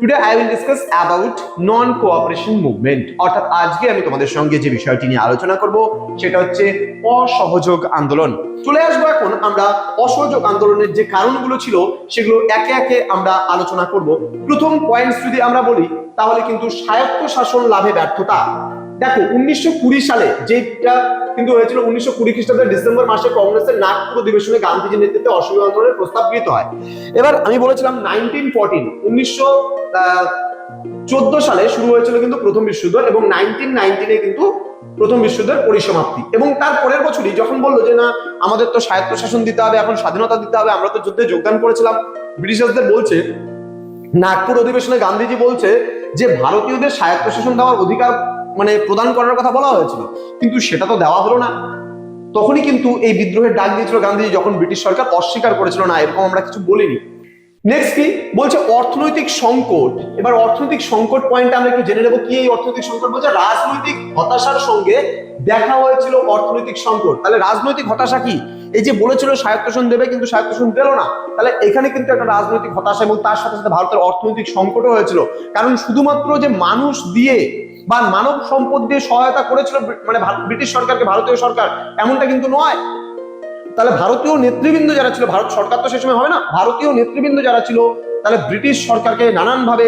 Today I will discuss about non-cooperation movement. অর্থাৎ আজকে আমি তোমাদের সঙ্গে যে বিষয়টি নিয়ে আলোচনা করব সেটা হচ্ছে অসহযোগ আন্দোলন। চলে আসবো এখন আমরা অসহযোগ আন্দোলনের যে কারণগুলো ছিল সেগুলো একে একে আমরা আলোচনা করব। প্রথম পয়েন্টস যদি আমরা বলি তাহলে কিন্তু স্বায়ত্ত শাসন লাভে ব্যর্থতা। দেখো 1920 সালে যেটা কিন্তু হয়েছিল 1920 খ্রিস্টাব্দের ডিসেম্বর মাসে কংগ্রেসের নাগপুর অধিবেশনে গান্ধীজির নেতৃত্বে অসহযোগ আন্দোলনের প্রস্তাব গৃহীত হয়। এবার আমি বলেছিলাম 1914 সালে শুরু হয়েছিল কিন্তু প্রথম বিশ্বযুদ্ধ এবং 1919 কিন্তু প্রথম বিশ্বযুদ্ধের পরিসমাপ্তি। এবং তার পরের বছরই যখন বললো যে না আমাদের তো স্বায়ত্তশাসন দিতে হবে, এখন স্বাধীনতা দিতে হবে, আমরা তো যুদ্ধে যোগদান করেছিলাম, ব্রিটিশারদের বলছে নাগপুর অধিবেশনে গান্ধীজি বলছে যে ভারতীয়দের স্বায়ত্তশাসন দেওয়ার অধিকার প্রদান করার কথা বলা হয়েছিল, কিন্তু সেটা তো দেওয়া হলো না। তখনই কিন্তু এই বিদ্রোহের ডাক দিয়েছিল গান্ধীজি, যখন ব্রিটিশ সরকার অস্বীকার করেছিল না এরকম আমরা কিছু বলিনি। নেক্সট কি বলছে অর্থনৈতিক সংকট। এবার অর্থনৈতিক সংকট পয়েন্ট আমরা একটু জেনে নেবো কি এই অর্থনৈতিক সংকট বলছে রাজনৈতিক হতাশার সঙ্গে দেখা হয়েছিল অর্থনৈতিক সংকট। তাহলে রাজনৈতিক হতাশা কি? এই যে বলেছিল স্বায়ত্তশাসন দেবে কিন্তু স্বায়ত্তশাসন দিল না, তাহলে এখানে কিন্তু একটা রাজনৈতিক হতাশা এবং তার সাথে সাথে ভারতের অর্থনৈতিক সংকটও হয়েছিল। কারণ শুধুমাত্র যে মানুষ দিয়ে বা মানব সম্পদ দিয়ে সহায়তা করেছিল ব্রিটিশ সরকারকে ভারতীয় সরকার, এমনটা কিন্তু নয়। তাহলে ভারতীয় নেতৃবৃন্দ যারা ছিল, ভারত সরকার তো সে সময় হবে না, ভারতীয় নেতৃবৃন্দ যারা ছিল তাহলে ব্রিটিশ সরকারকে নানানভাবে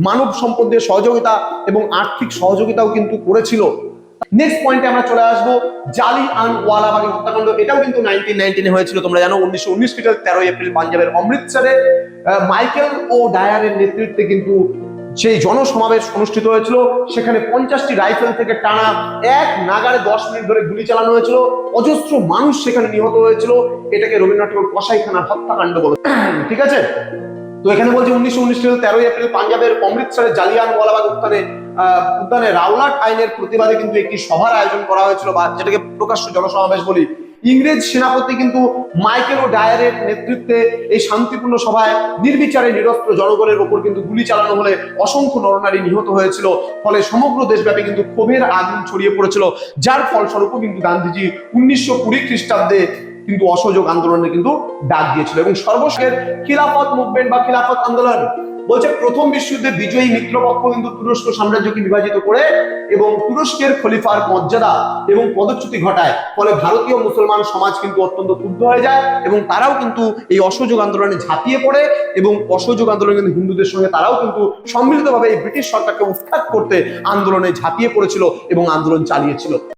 মানব সম্পদ দিয়ে সহযোগিতা এবং আর্থিক সহযোগিতাও কিন্তু করেছিল। নেক্সট পয়েন্টে আমরা চলে আসবো জালিয়ানওয়ালাবাগের হত্যাকাণ্ড। এটাও কিন্তু 1919 হয়েছিল, তোমরা জানো। 1919 খ্রিস্টাব্দের 13 এপ্রিল পাঞ্জাবের অমৃতসরে মাইকেল ও ডায়ারের নেতৃত্বে কিন্তু সেই জনসমাবেশ অনুষ্ঠিত হয়েছিল। সেখানে 50টি রাইফেল থেকে টানা এক নাগাড়ে 10 মিনিট ধরে গুলি চালানো হয়েছিল, অজস্র মানুষ সেখানে নিহত হয়েছিল। এটাকে রবীন্দ্রনাথ ঠাকুর কসাইখানার হত্যাকাণ্ড বলে। ঠিক আছে, তো এখানে বলছে 1919 সালের 13 এপ্রিল পাঞ্জাবের অমৃতসরের জালিয়ানওয়ালাবাগ উদ্যানে রাওলাট আইনের প্রতিবাদে কিন্তু একটি সভার আয়োজন করা হয়েছিল, বা যেটাকে প্রকাশ্য জনসমাবেশ বলি। ইংরেজ সেনাপতি কিন্তু মাইকেল ও ডায়ারের নেতৃত্বে এই শান্তিপূর্ণ সভায় নির্বিচারে নিরস্ত্র জনগণের উপর কিন্তু গুলি চালানো হলে অসংখ্য নরনারী নিহত হয়েছিল। ফলে সমগ্র দেশব্যাপী কিন্তু ক্ষোভের আগুন ছড়িয়ে পড়েছিল, যার ফলস্বরূপ কিন্তু গান্ধীজি 1920 খ্রিস্টাব্দে কিন্তু অসহযোগ আন্দোলনে কিন্তু ডাক দিয়েছিল। এবং সর্বশেষ খিলাফত মুভমেন্ট বা খিলাফত আন্দোলন বলছে প্রথম বিশ্বযুদ্ধে বিজয়ী মিত্রপক্ষ কিন্তু তুরস্ক সাম্রাজ্যকে বিভাজিত করে এবং তুরস্কের খলিফার মর্যাদা এবং পদচ্যুতি ঘটায়। ফলে ভারতীয় মুসলমান সমাজ কিন্তু অত্যন্ত ক্ষুব্ধ হয়ে যায় এবং তারাও কিন্তু এই অসহযোগ আন্দোলনে ঝাঁপিয়ে পড়ে এবং অসহযোগ আন্দোলনে কিন্তু হিন্দুদের সঙ্গে তারাও কিন্তু সম্মিলিতভাবে এই ব্রিটিশ সরকারকে উৎখাত করতে আন্দোলনে ঝাঁপিয়ে পড়েছিল এবং আন্দোলন চালিয়েছিল।